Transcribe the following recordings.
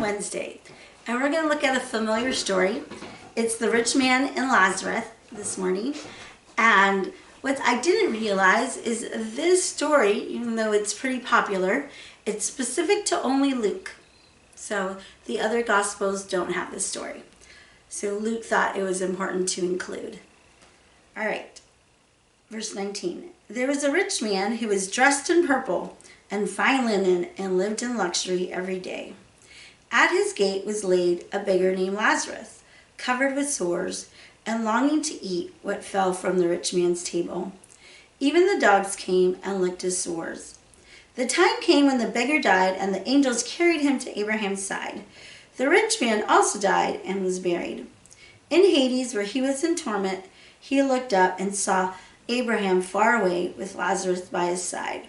Wednesday, and we're going to look at a familiar story. It's the rich man and Lazarus this morning. And what I didn't realize is this story, even though it's pretty popular, it's specific to only Luke. So the other Gospels don't have this story. So Luke thought it was important to include. All right, verse 19. There was a rich man who was dressed in purple and fine linen and lived in luxury every day. At his gate was laid a beggar named Lazarus, covered with sores and longing to eat what fell from the rich man's table. Even the dogs came and licked his sores. The time came when the beggar died, and the angels carried him to Abraham's side. The rich man also died and was buried. In Hades, where he was in torment, he looked up and saw Abraham far away with Lazarus by his side.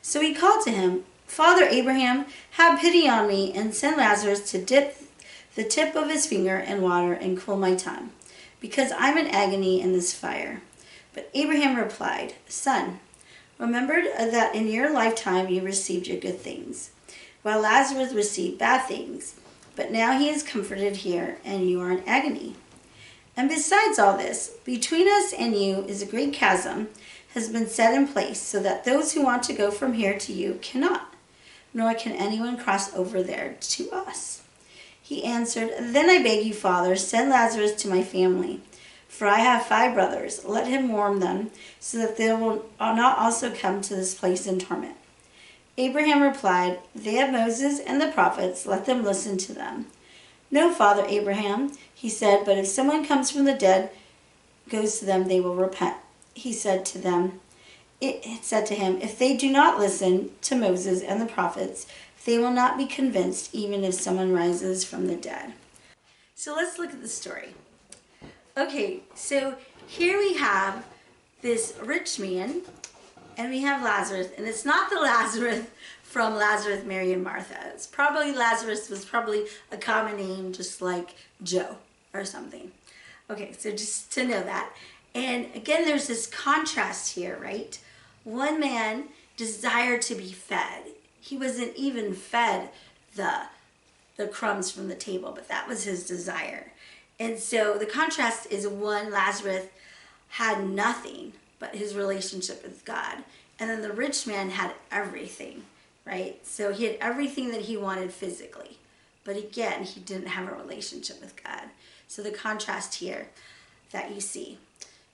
So he called to him, "Father Abraham, have pity on me and send Lazarus to dip the tip of his finger in water and cool my tongue, because I'm in agony in this fire." But Abraham replied, "Son, remember that in your lifetime you received your good things, while Lazarus received bad things. But now he is comforted here, and you are in agony. And besides all this, between us and you is a great chasm has been set in place, so that those who want to go from here to you cannot, nor can anyone cross over there to us." He answered, "Then I beg you, Father, send Lazarus to my family, for I have 5 brothers. Let him warn them, so that they will not also come to this place in torment." Abraham replied, "They have Moses and the prophets. Let them listen to them." "No, Father Abraham," he said, "but if someone comes from the dead, goes to them, they will repent." It said to him, "If they do not listen to Moses and the prophets, they will not be convinced, even if someone rises from the dead." So let's look at the story. Okay, so here we have this rich man, and we have Lazarus, and it's not the Lazarus from Lazarus, Mary, and Martha. It's probably Lazarus was probably a common name, just like Joe or something. Okay, so just to know that. And again, there's this contrast here, right? One man desired to be fed. He wasn't even fed the crumbs from the table, but that was his desire. And so the contrast is one, Lazarus had nothing but his relationship with God. And then the rich man had everything, right? So he had everything that he wanted physically. But again, he didn't have a relationship with God. So the contrast here that you see.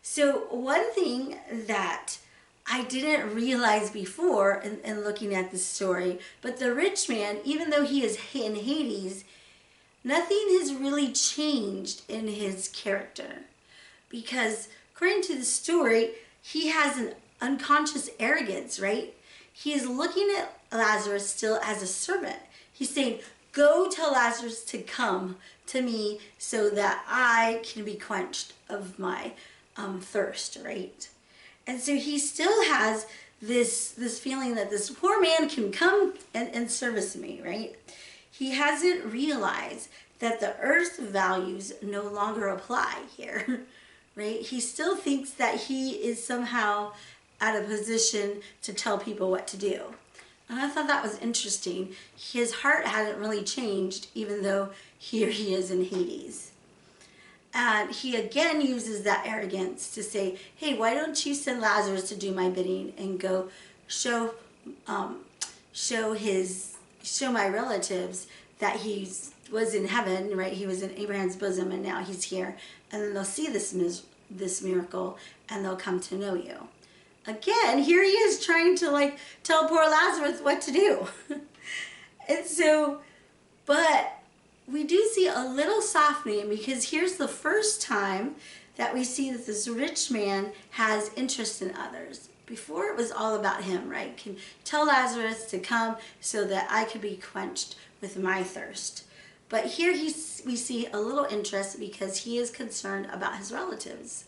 So one thing that I didn't realize before in looking at this story, but the rich man, even though he is in Hades, nothing has really changed in his character. Because according to the story, he has an unconscious arrogance, right? He is looking at Lazarus still as a servant. He's saying, "Go tell Lazarus to come to me so that I can be quenched of my thirst," right? And so he still has this feeling that this poor man can come and service me, right? He hasn't realized that the earth's values no longer apply here, right? He still thinks that he is somehow at a position to tell people what to do. And I thought that was interesting. His heart hadn't really changed, even though here he is in Hades. And he again uses that arrogance to say, "Hey, why don't you send Lazarus to do my bidding and go show my relatives that he was in heaven, right? He was in Abraham's bosom, and now he's here, and then they'll see this miracle, and they'll come to know you." Again, here he is trying to tell poor Lazarus what to do. And so, but we do see a little softening, because here's the first time that we see that this rich man has interest in others. Before it was all about him, right? Can tell Lazarus to come so that I could be quenched with my thirst. But here we see a little interest, because he is concerned about his relatives.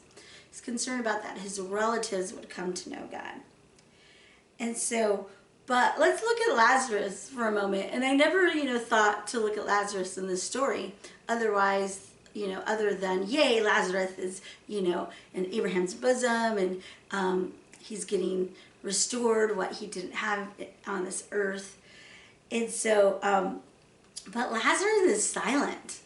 He's concerned about that his relatives would come to know God. And so, but let's look at Lazarus for a moment. And I never, thought to look at Lazarus in this story. Otherwise, other than, yay, Lazarus is, in Abraham's bosom, and he's getting restored what he didn't have on this earth. And so, But Lazarus is silent.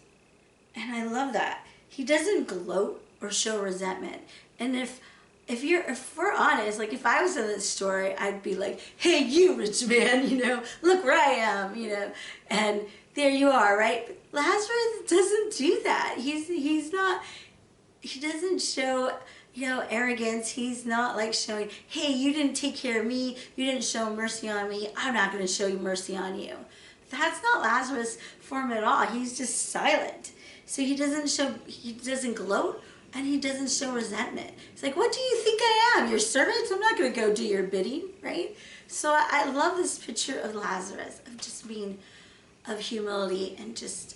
And I love that. He doesn't gloat or show resentment. And if we're honest, like if I was in this story, I'd be like, hey, you rich man, look where I am, and there you are, right? But Lazarus doesn't do that. He doesn't show, arrogance. He's not like showing, hey, you didn't take care of me. You didn't show mercy on me. I'm not going to show you mercy on you. That's not Lazarus' form at all. He's just silent. So he doesn't gloat, and he doesn't show resentment. It's like, what do you think I am? Your servant? I'm not going to go do your bidding, right? So I love this picture of Lazarus, of just of humility and just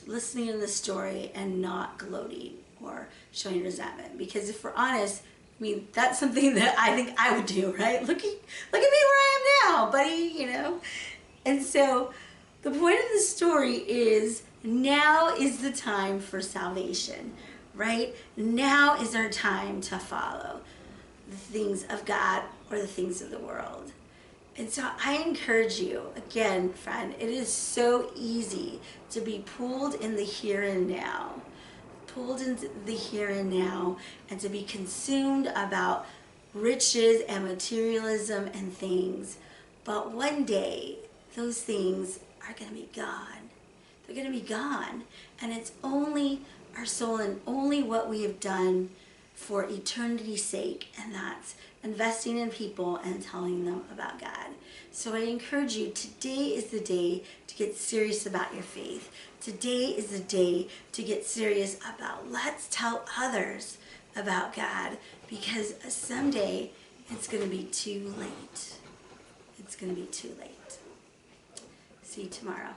listening to the story and not gloating or showing resentment. Because if we're honest, that's something that I think I would do, right? Look at me where I am now, buddy, And so the point of the story is, now is the time for salvation, right? Now is our time to follow the things of God or the things of the world. And so I encourage you, again, friend, it is so easy to be pulled in the here and now, and to be consumed about riches and materialism and things. But one day, those things are going to be gone. They're going to be gone. And it's only our soul and only what we have done for eternity's sake, and that's investing in people and telling them about God. So I encourage you, today is the day to get serious about your faith. Today is the day to get serious about, let's tell others about God, because someday it's going to be too late. It's going to be too late. See you tomorrow.